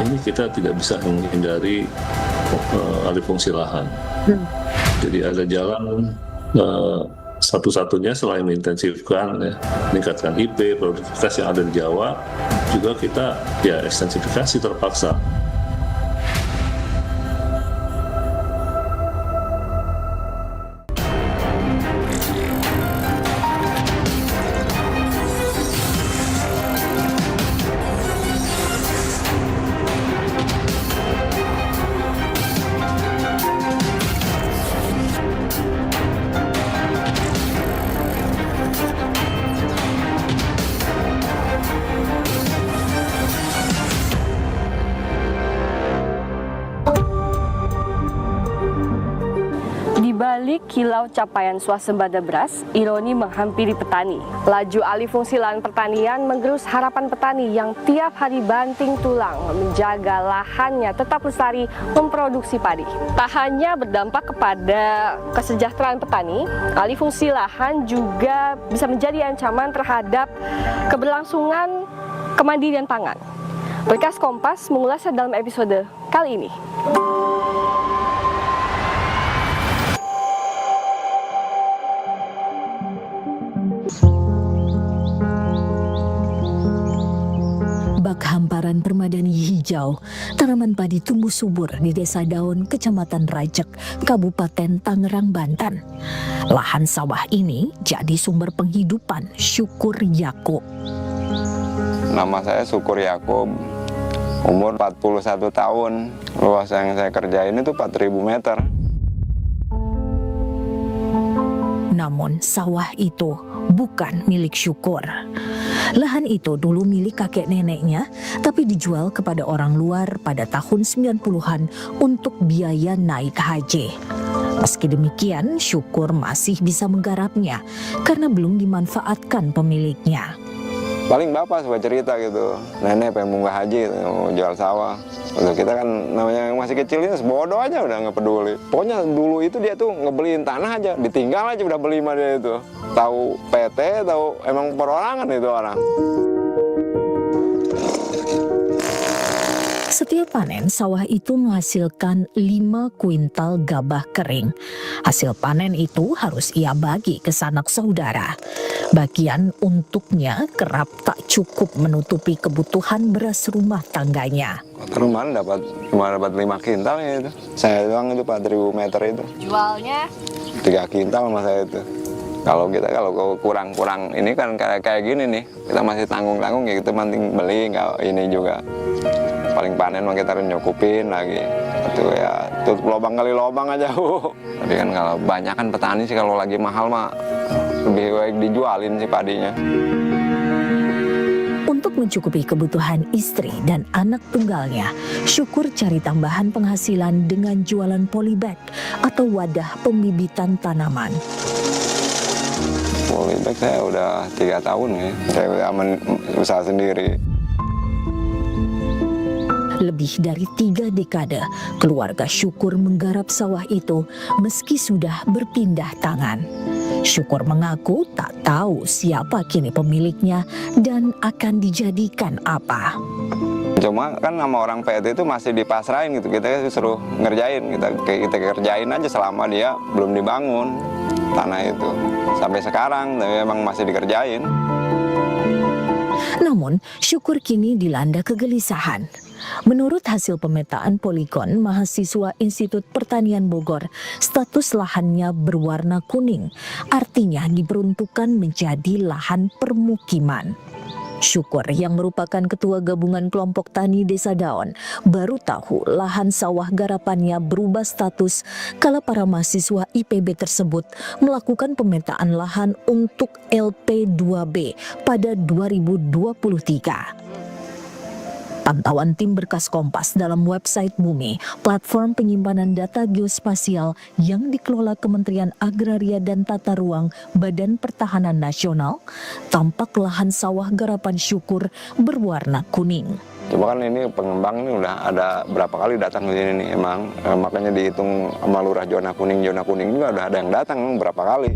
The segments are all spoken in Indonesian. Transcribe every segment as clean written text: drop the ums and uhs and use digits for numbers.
ini kita tidak bisa menghindari alih fungsi lahan. Jadi ada jalan satu-satunya selain mengintensifkan, meningkatkan IP, produktivitas yang ada di Jawa, juga kita ekstensifikasi terpaksa. Di balik kilau capaian swasembada beras, ironi menghampiri petani. Laju alih fungsi lahan pertanian menggerus harapan petani yang tiap hari banting tulang menjaga lahannya tetap lestari memproduksi padi. Tak hanya berdampak kepada kesejahteraan petani, alih fungsi lahan juga bisa menjadi ancaman terhadap keberlangsungan kemandirian pangan. Berkas Kompas mengulasnya dalam episode kali ini. Bak hamparan permadani hijau, tanaman padi tumbuh subur di Desa Daun, Kecamatan Rajek, Kabupaten Tangerang, Banten. Lahan sawah ini jadi sumber penghidupan Syukur Yakub. Nama saya Syukur Yakub, umur 41 tahun. Luas yang saya kerjain itu 4.000 meter. Namun sawah itu bukan milik Syukur. Lahan itu dulu milik kakek neneknya, tapi dijual kepada orang luar pada tahun 90-an untuk biaya naik haji. Meski demikian, Syukur masih bisa menggarapnya karena belum dimanfaatkan pemiliknya. Paling bapak suka cerita gitu, nenek pengen munggah haji, mau jual sawah. Untuk kita kan namanya yang masih kecil itu bodoh aja, udah nggak peduli. Pokoknya dulu itu dia tuh ngebeliin tanah aja, ditinggal aja udah beli sama dia itu. Tahu PT, tahu emang perorangan itu orang. Setiap panen, sawah itu menghasilkan 5 kuintal gabah kering. Hasil panen itu harus ia bagi ke sanak saudara. Bagian untuknya kerap tak cukup menutupi kebutuhan beras rumah tangganya. Rumah cuma dapat 5 kintal ya itu. Saya doang itu 4.000 meter itu. Jualnya 3 kintal sama saya itu. Kalau kurang ini kan kayak gini nih, kita masih tanggung-tanggung ya, kita penting beli, kalau ini juga paling panen mah kita nyukupin lagi. Itu ya tutup lubang kali lubang aja. Tapi kan kalau banyak kan petani sih kalau lagi mahal mah lebih baik dijualin sih padinya. Untuk mencukupi kebutuhan istri dan anak tunggalnya, Syukur cari tambahan penghasilan dengan jualan polybag atau wadah pembibitan tanaman. Polybag saya udah 3 tahun ya, saya udah usaha sendiri. Lebih dari 3 dekade, keluarga Syukur menggarap sawah itu meski sudah berpindah tangan. Syukur mengaku tak tahu siapa kini pemiliknya dan akan dijadikan apa. Cuma kan sama orang PT itu masih dipasrahin gitu, kita disuruh ngerjain, kita kerjain aja selama dia belum dibangun tanah itu. Sampai sekarang tapi memang masih dikerjain. Namun, Syukur kini dilanda kegelisahan. Menurut hasil pemetaan poligon mahasiswa Institut Pertanian Bogor, status lahannya berwarna kuning, artinya diperuntukkan menjadi lahan permukiman. Syukur yang merupakan ketua gabungan kelompok tani Desa Daun baru tahu lahan sawah garapannya berubah status kala para mahasiswa IPB tersebut melakukan pemetaan lahan untuk LP2B pada 2023. Pantauan tim Berkas Kompas dalam website Bumi, platform penyimpanan data geospasial yang dikelola Kementerian Agraria dan Tata Ruang Badan Pertahanan Nasional, tampak lahan sawah garapan Syukur berwarna kuning. Coba kan ini pengembang ini udah ada berapa kali datang ke sini nih emang, makanya dihitung sama lurah zona kuning juga udah ada yang datang berapa kali.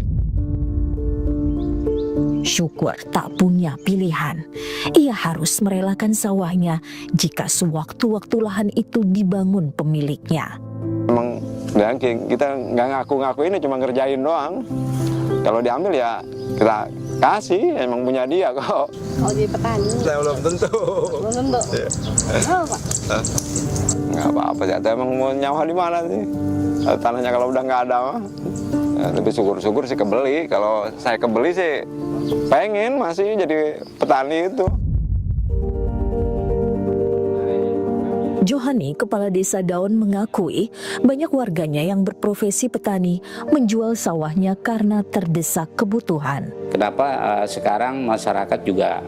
Syukur tak punya pilihan. Ia harus merelakan sawahnya jika sewaktu-waktu lahan itu dibangun pemiliknya. Emang dan kita nggak ngaku-ngaku ini, cuma ngerjain doang. Kalau diambil ya kita kasih, emang punya dia kok. Kalau jadi petani? Saya belum tentu. Belum tentu. Oh, Pak. Nggak apa-apa sih, emang mau nyawa di mana sih? Tanahnya kalau udah nggak ada mah, ya, lebih syukur-syukur sih kebeli. Kalau saya kebeli sih pengen masih jadi petani itu. Johani, kepala desa Daun, mengakui banyak warganya yang berprofesi petani menjual sawahnya karena terdesak kebutuhan. Kenapa sekarang masyarakat juga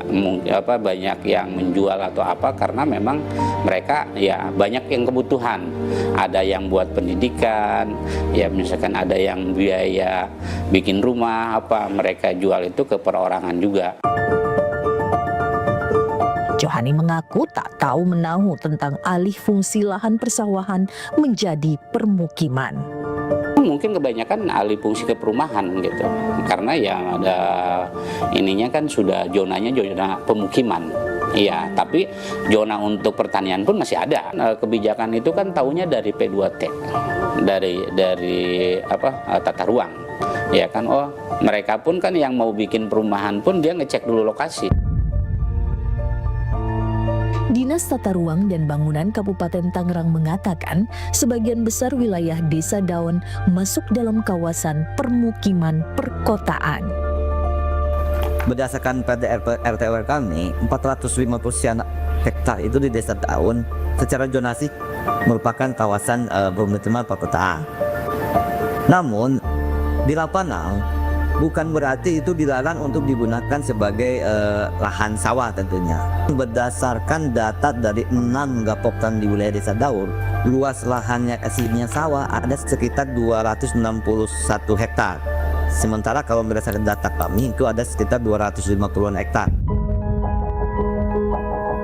banyak yang menjual atau apa, karena memang mereka ya banyak yang kebutuhan. Ada yang buat pendidikan, ya misalkan ada yang biaya bikin rumah apa, mereka jual itu ke perorangan juga. Johani mengaku tak tahu menahu tentang alih fungsi lahan persawahan menjadi permukiman. Mungkin kebanyakan alih fungsi ke perumahan gitu, karena ya ada ininya kan sudah zonanya zona pemukiman. Iya, tapi zona untuk pertanian pun masih ada. Kebijakan itu kan tahunya dari P2T, dari tata ruang. Ya kan, oh mereka pun kan yang mau bikin perumahan pun dia ngecek dulu lokasi. Dinas Tata Ruang dan Bangunan Kabupaten Tangerang mengatakan sebagian besar wilayah Desa Daun masuk dalam kawasan permukiman perkotaan. Berdasarkan RT/RW kami, 450 hektar itu di Desa Daun secara zonasi merupakan kawasan permukiman perkotaan. Namun di lapangan bukan berarti itu dilarang untuk digunakan sebagai lahan sawah tentunya. Berdasarkan data dari 6 gapoktan di wilayah Desa Daun, luas lahannya aslinya sawah ada sekitar 261 hektar. Sementara kalau berdasarkan data kami itu ada sekitar 250-an hektar.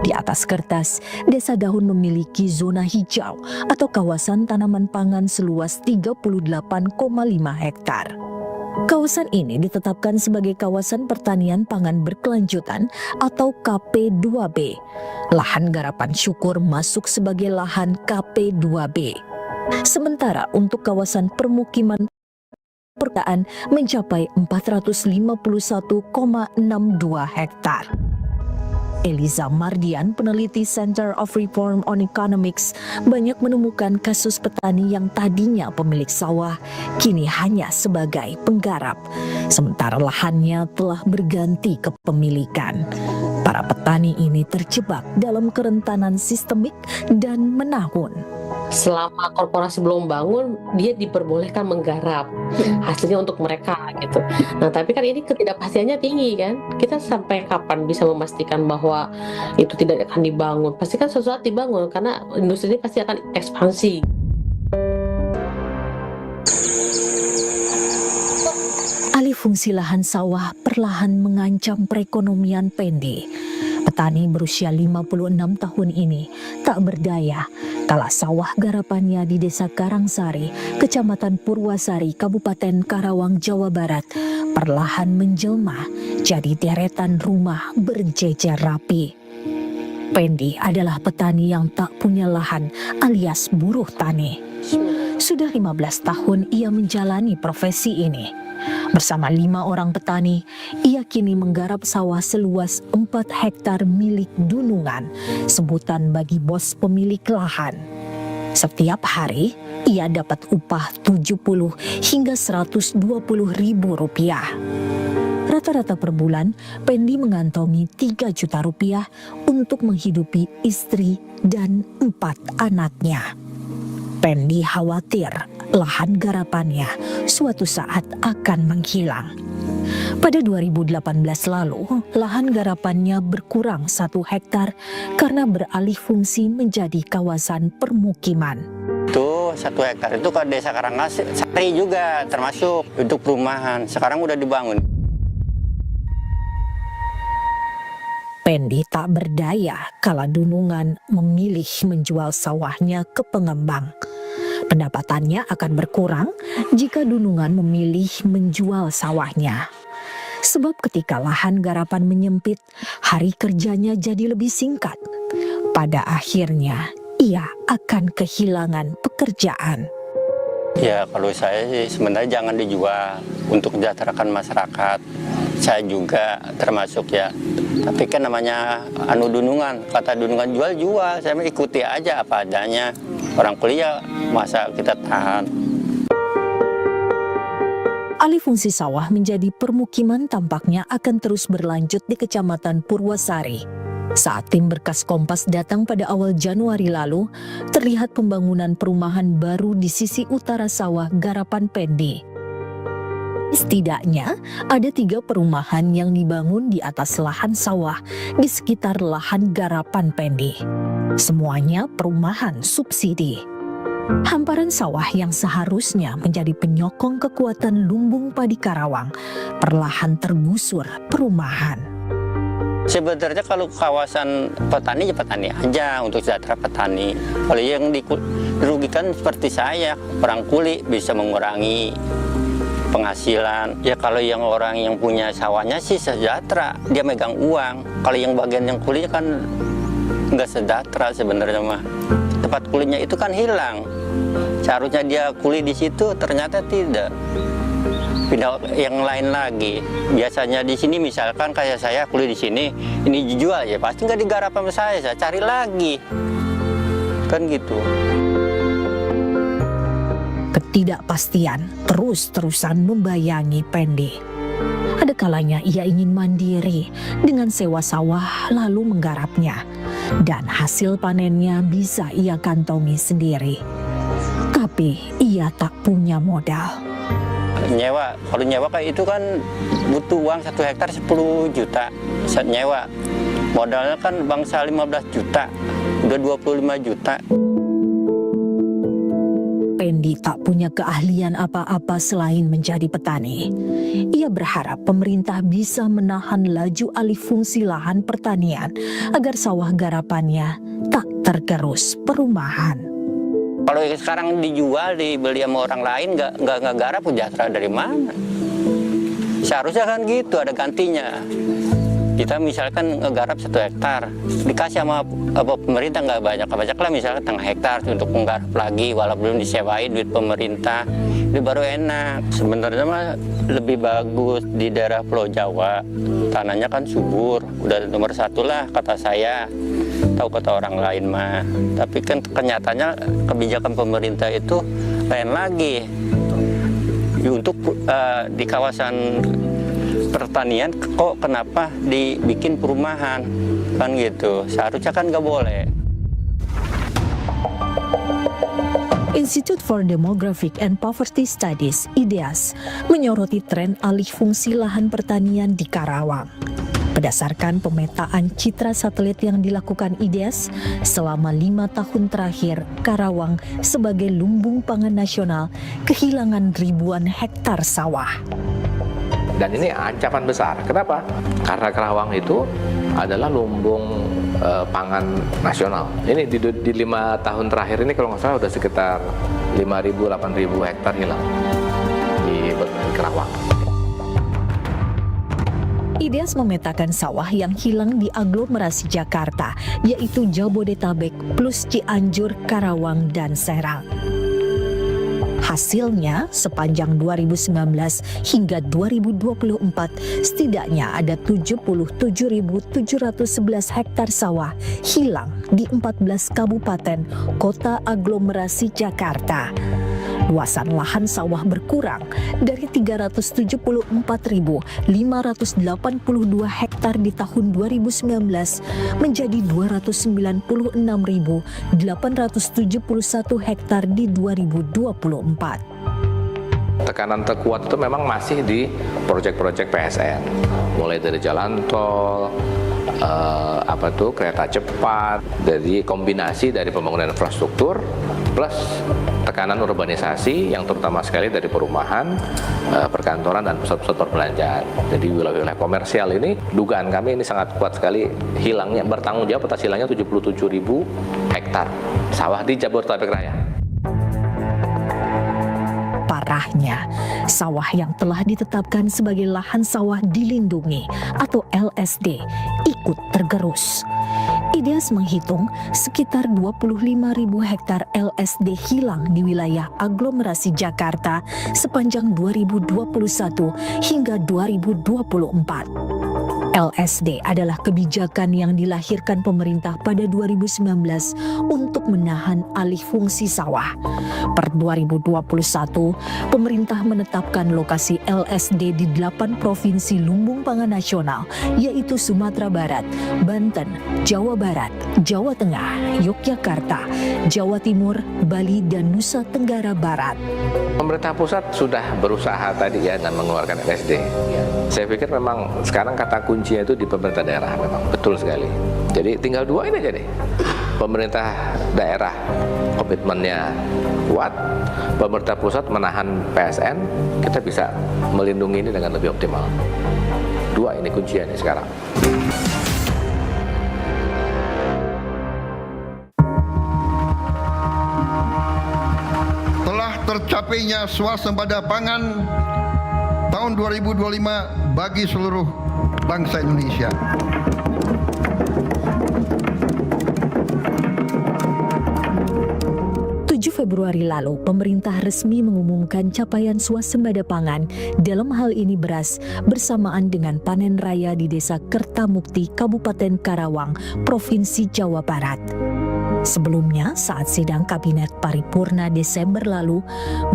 Di atas kertas, Desa Daun memiliki zona hijau atau kawasan tanaman pangan seluas 38,5 hektar. Kawasan ini ditetapkan sebagai kawasan pertanian pangan berkelanjutan atau KP2B. Lahan garapan syukur masuk sebagai lahan KP2B. Sementara untuk kawasan permukiman perkotaan mencapai 451,62 hektar. Eliza Mardian, peneliti Center of Reform on Economics, banyak menemukan kasus petani yang tadinya pemilik sawah kini hanya sebagai penggarap, sementara lahannya telah berganti kepemilikan. Para petani ini terjebak dalam kerentanan sistemik dan menahun. Selama korporasi belum bangun, dia diperbolehkan menggarap hasilnya untuk mereka gitu. Nah, tapi kan ini ketidakpastiannya tinggi kan. Kita sampai kapan bisa memastikan bahwa itu tidak akan dibangun? Pasti kan sesuatu dibangun karena industri ini pasti akan ekspansi. Alih fungsi lahan sawah perlahan mengancam perekonomian Pendi. Petani berusia 56 tahun ini tak berdaya kala sawah garapannya di Desa Karangsari, Kecamatan Purwasari, Kabupaten Karawang, Jawa Barat, perlahan menjelma jadi deretan rumah berjejer rapi. Pendi adalah petani yang tak punya lahan alias buruh tani. Sudah 15 tahun ia menjalani profesi ini. Bersama 5 orang petani, ia kini menggarap sawah seluas 4 hektar milik Dunungan, sebutan bagi bos pemilik lahan. Setiap hari, ia dapat upah 70 hingga 120 ribu rupiah. Rata-rata per bulan, Pendi mengantongi 3 juta rupiah untuk menghidupi istri dan 4 anaknya. Pendi khawatir lahan garapannya suatu saat akan menghilang. Pada 2018 lalu, lahan garapannya berkurang 1 hektar karena beralih fungsi menjadi kawasan permukiman. Itu 1 hektar itu ke Desa Karangsari juga termasuk untuk perumahan. Sekarang udah dibangun. Pendi tak berdaya kala Dunungan memilih menjual sawahnya ke pengembang. Pendapatannya akan berkurang jika Dunungan memilih menjual sawahnya. Sebab ketika lahan garapan menyempit, hari kerjanya jadi lebih singkat. Pada akhirnya, ia akan kehilangan pekerjaan. Ya kalau saya sih sebenarnya jangan dijual untuk mensejahterakan masyarakat. Saya juga termasuk ya. Tapi kan namanya dunungan, kata dunungan jual, saya ikuti aja apa adanya. Orang kuliah masa kita tahan. Alih fungsi sawah menjadi permukiman tampaknya akan terus berlanjut di Kecamatan Purwasari. Saat tim Berkas Kompas datang pada awal Januari lalu, terlihat pembangunan perumahan baru di sisi utara sawah Garapan Pendi. Setidaknya ada 3 perumahan yang dibangun di atas lahan sawah di sekitar lahan Garapan Pendi. Semuanya perumahan subsidi. Hamparan sawah yang seharusnya menjadi penyokong kekuatan lumbung padi Karawang perlahan tergusur perumahan. Sebenarnya kalau kawasan petani ya petani aja untuk sejahtera petani. Kalau yang dirugikan seperti saya, orang kuli bisa mengurangi penghasilan. Ya kalau yang orang yang punya sawahnya sih sejahtera, dia megang uang. Kalau yang bagian yang kuli kan nggak sejahtera sebenarnya mah. Tempat kulinya itu kan hilang. Seharusnya dia kuli di situ, ternyata tidak. Pindah yang lain lagi. Biasanya di sini misalkan kayak saya kuli di sini, ini dijual ya pasti nggak digarap sama saya cari lagi. Kan gitu. Ketidakpastian terus-terusan membayangi Pendi. Ada kalanya ia ingin mandiri dengan sewa sawah lalu menggarapnya. Dan hasil panennya bisa ia kantongi sendiri. Tapi ia tak punya modal. Nyewa, kalau nyewa kayak itu kan butuh uang 1 hektar 10 juta. Saat nyewa, modalnya kan bangsa 15 juta, udah 25 juta. Pendi tak punya keahlian apa-apa selain menjadi petani. Ia berharap pemerintah bisa menahan laju alih fungsi lahan pertanian agar sawah garapannya tak tergerus perumahan. Kalau sekarang dijual, dibeli sama orang lain, nggak garap, sejahtera dari mana? Seharusnya kan gitu, ada gantinya. Kita misalkan ngegarap 1 hektar, dikasih sama pemerintah nggak banyak lah, misalkan 1/2 hektar untuk menggarap lagi, walau belum disewain duit pemerintah, itu baru enak. Sebenarnya mah lebih bagus di daerah Pulau Jawa, tanahnya kan subur, udah nomor 1 lah kata saya, tahu kata orang lain mah. Tapi kan kenyataannya kebijakan pemerintah itu lain lagi. Untuk di kawasan pertanian kok kenapa dibikin perumahan kan gitu, seharusnya kan nggak boleh. Institute for Demographic and Poverty Studies (IDEAS) menyoroti tren alih fungsi lahan pertanian di Karawang. Berdasarkan pemetaan citra satelit yang dilakukan IDEAS, selama 5 tahun terakhir, Karawang sebagai lumbung pangan nasional kehilangan ribuan hektar sawah. Dan ini ancaman besar. Kenapa? Karena Karawang itu adalah lumbung pangan nasional. Ini di 5 tahun terakhir ini kalau nggak salah udah sekitar 5.000-8.000 hektar hilang di Karawang. IDEAS memetakan sawah yang hilang di aglomerasi Jakarta, yaitu Jabodetabek plus Cianjur, Karawang, dan Serang. Hasilnya, sepanjang 2019 hingga 2024, setidaknya ada 77.711 hektar sawah hilang di 14 kabupaten kota aglomerasi Jakarta. Luasan lahan sawah berkurang dari 374.582 hektar di tahun 2019 menjadi 296.871 hektar di 2024. Tekanan terkuat itu memang masih di proyek-proyek PSN, mulai dari jalan tol, kereta cepat, dari kombinasi dari pembangunan infrastruktur plus tekanan urbanisasi yang terutama sekali dari perumahan, perkantoran, dan pusat-pusat perbelanjaan. Jadi wilayah-wilayah komersial ini, dugaan kami ini sangat kuat sekali hilangnya, bertanggung jawab atas hilangnya 77.000 hektar sawah di Jabodetabek Raya. Para daerahnya. Sawah yang telah ditetapkan sebagai lahan sawah dilindungi atau LSD ikut tergerus. IDEAS menghitung sekitar 25.000 hektar LSD hilang di wilayah aglomerasi Jakarta sepanjang 2021 hingga 2024. LSD adalah kebijakan yang dilahirkan pemerintah pada 2019 untuk menahan alih fungsi sawah. Per 2021, pemerintah menetapkan lokasi LSD di 8 provinsi lumbung pangan nasional, yaitu Sumatera Barat, Banten, Jawa Barat, Jawa Tengah, Yogyakarta, Jawa Timur, Bali, dan Nusa Tenggara Barat. Pemerintah pusat sudah berusaha tadi ya dan mengeluarkan LSD. Saya pikir memang sekarang kata kuncinya itu di pemerintah daerah, memang betul sekali. Jadi tinggal 2 ini aja deh. Pemerintah daerah komitmennya kuat, pemerintah pusat menahan PSN, kita bisa melindungi ini dengan lebih optimal. 2 ini kuncinya sekarang. Tercapainya swasembada pangan tahun 2025 bagi seluruh bangsa Indonesia. Februari lalu, pemerintah resmi mengumumkan capaian swasembada pangan, dalam hal ini beras, bersamaan dengan panen raya di Desa Kertamukti, Kabupaten Karawang, Provinsi Jawa Barat. Sebelumnya, saat sidang Kabinet Paripurna Desember lalu,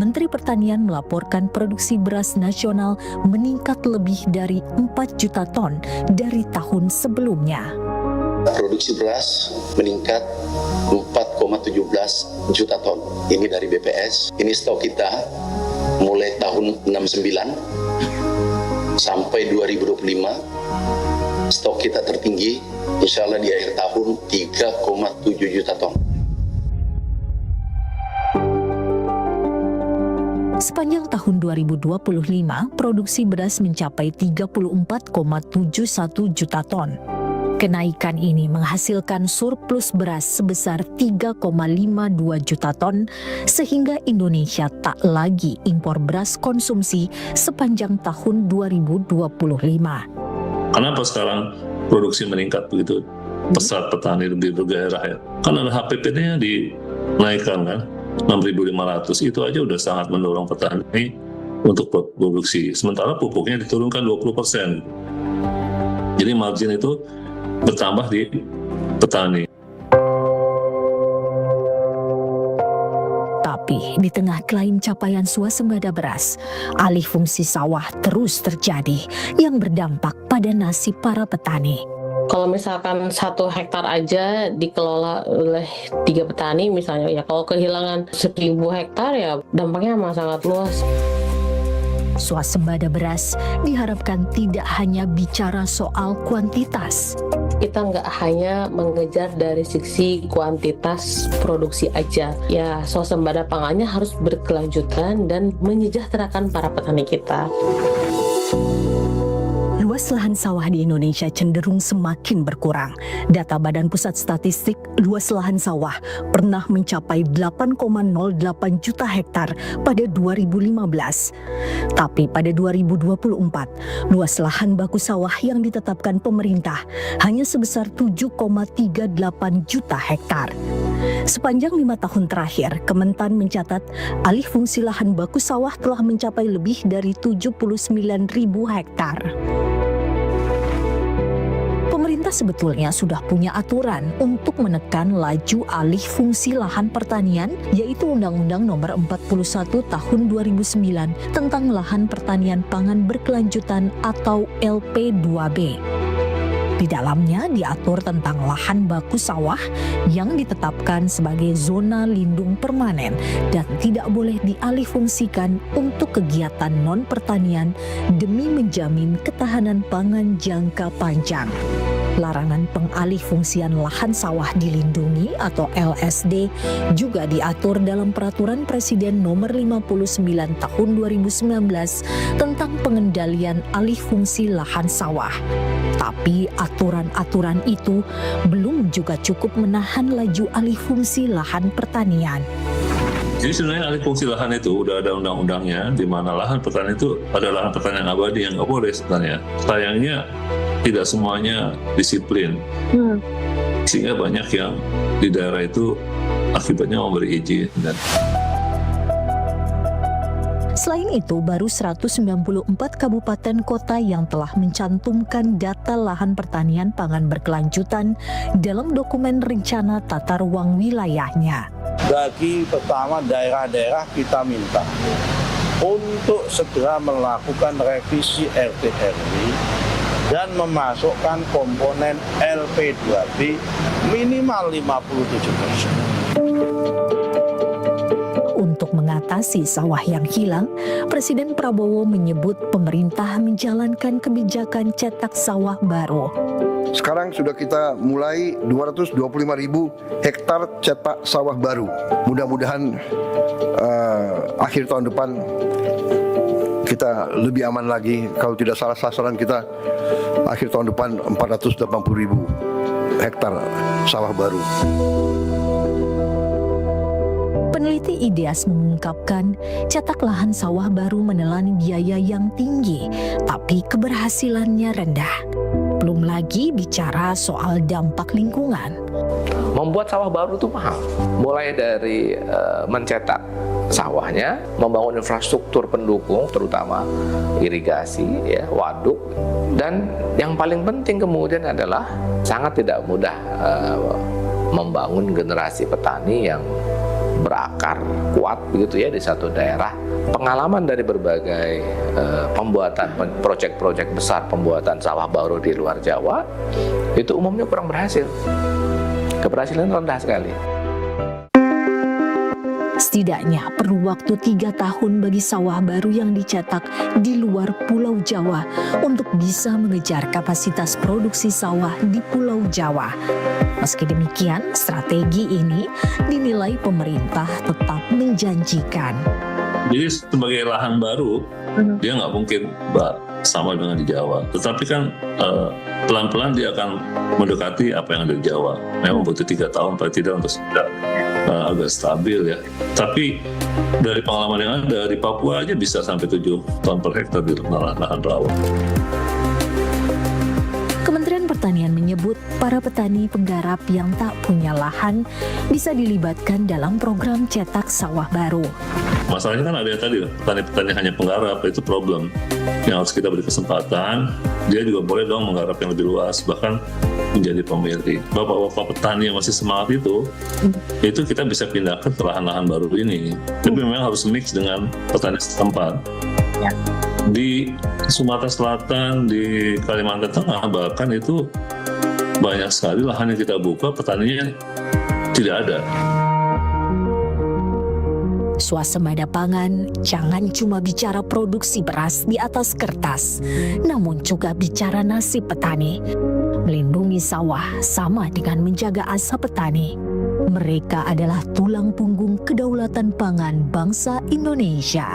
Menteri Pertanian melaporkan produksi beras nasional meningkat lebih dari 4 juta ton dari tahun sebelumnya. Produksi beras meningkat 4,17 juta ton. Ini dari BPS. Ini stok kita mulai tahun 69 sampai 2025. Stok kita tertinggi, insya Allah di akhir tahun 3,7 juta ton. Sepanjang tahun 2025, produksi beras mencapai 34,71 juta ton. Kenaikan ini menghasilkan surplus beras sebesar 3,52 juta ton, sehingga Indonesia tak lagi impor beras konsumsi sepanjang tahun 2025. Kenapa sekarang produksi meningkat begitu pesat petani di bergairah ya? Kan ada HPP-nya dinaikkan kan, 6.500, itu aja udah sangat mendorong petani untuk produksi. Sementara pupuknya diturunkan 20%. Jadi margin itu bertambah di petani. Tapi di tengah klaim capaian swasembada beras, alih fungsi sawah terus terjadi yang berdampak pada nasib para petani. Kalau misalkan 1 hektar aja dikelola oleh 3 petani misalnya, ya kalau kehilangan 1.000 hektar ya dampaknya memang sangat luas. Swasembada beras diharapkan tidak hanya bicara soal kuantitas. Kita nggak hanya mengejar dari sisi kuantitas produksi aja. Ya, swasembada pangannya harus berkelanjutan dan menyejahterakan para petani kita. Luas lahan sawah di Indonesia cenderung semakin berkurang. Data Badan Pusat Statistik, luas lahan sawah pernah mencapai 8,08 juta hektar pada 2015. Tapi pada 2024, luas lahan baku sawah yang ditetapkan pemerintah hanya sebesar 7,38 juta hektar. Sepanjang 5 tahun terakhir, Kementan mencatat alih fungsi lahan baku sawah telah mencapai lebih dari 79.000 hektar. Pemerintah sebetulnya sudah punya aturan untuk menekan laju alih fungsi lahan pertanian, yaitu Undang-Undang Nomor 41 Tahun 2009 tentang Lahan Pertanian Pangan Berkelanjutan atau LP2B. Di dalamnya diatur tentang lahan baku sawah yang ditetapkan sebagai zona lindung permanen dan tidak boleh dialihfungsikan untuk kegiatan non-pertanian demi menjamin ketahanan pangan jangka panjang. Larangan pengalihfungsian lahan sawah dilindungi atau LSD juga diatur dalam Peraturan Presiden Nomor 59 Tahun 2019 tentang pengendalian alih fungsi lahan sawah. Tapi aturan-aturan itu belum juga cukup menahan laju alih fungsi lahan pertanian. Jadi sebenarnya alih fungsi lahan itu udah ada undang-undangnya, di mana lahan pertanian itu ada lahan pertanian abadi yang nggak boleh sebenarnya. Sayangnya tidak semuanya disiplin, sehingga banyak yang di daerah itu akibatnya memberi izin. Selain itu, baru 194 kabupaten kota yang telah mencantumkan data lahan pertanian pangan berkelanjutan dalam dokumen rencana tata ruang wilayahnya. Bagi pertama daerah-daerah kita minta untuk segera melakukan revisi RT/RW dan memasukkan komponen LP2B minimal 57%. Untuk mengatasi sawah yang hilang, Presiden Prabowo menyebut pemerintah menjalankan kebijakan cetak sawah baru. Sekarang sudah kita mulai 225.000 hektar cetak sawah baru. Mudah-mudahan akhir tahun depan kita lebih aman lagi. Kalau tidak salah sasaran kita akhir tahun depan 480.000 hektar sawah baru. Peneliti IDEAS mengungkapkan cetak lahan sawah baru menelan biaya yang tinggi, tapi keberhasilannya rendah. Belum lagi bicara soal dampak lingkungan. Membuat sawah baru itu mahal. Mulai dari mencetak sawahnya, membangun infrastruktur pendukung, terutama irigasi, ya, waduk, dan yang paling penting kemudian adalah sangat tidak mudah membangun generasi petani yang berakar kuat begitu ya di satu daerah. Pengalaman dari berbagai pembuatan proyek-proyek besar pembuatan sawah baru di luar Jawa itu umumnya kurang berhasil. Keberhasilan rendah sekali. Setidaknya perlu waktu 3 tahun bagi sawah baru yang dicetak di luar Pulau Jawa untuk bisa mengejar kapasitas produksi sawah di Pulau Jawa. Meski demikian, strategi ini dinilai pemerintah tetap menjanjikan. Jadi sebagai lahan baru, dia nggak mungkin sama dengan di Jawa. Tetapi kan pelan-pelan dia akan mendekati apa yang ada di Jawa. Memang butuh 3 tahun paling tidak untuk sudah agak stabil ya. Tapi dari pengalaman yang ada di Papua aja bisa sampai 7 ton per hektar di lahan rawa. Kementerian Pertanian menyebut para petani penggarap yang tak punya lahan bisa dilibatkan dalam program cetak sawah baru. Masalahnya kan ada tadi, petani-petani hanya penggarap, itu problem. Yang harus kita beri kesempatan, dia juga boleh dong menggarap yang lebih luas, bahkan menjadi pemilik. Bapak-bapak petani yang masih semangat itu kita bisa pindahkan ke lahan-lahan baru ini. Tapi memang harus mix dengan petani setempat. Ya. Di Sumatera Selatan, di Kalimantan Tengah, bahkan itu banyak sekali lahan yang kita buka, petaninya tidak ada. Swasembada pangan jangan cuma bicara produksi beras di atas kertas, namun juga bicara nasib petani. Melindungi sawah sama dengan menjaga asa petani. Mereka adalah tulang punggung kedaulatan pangan bangsa Indonesia.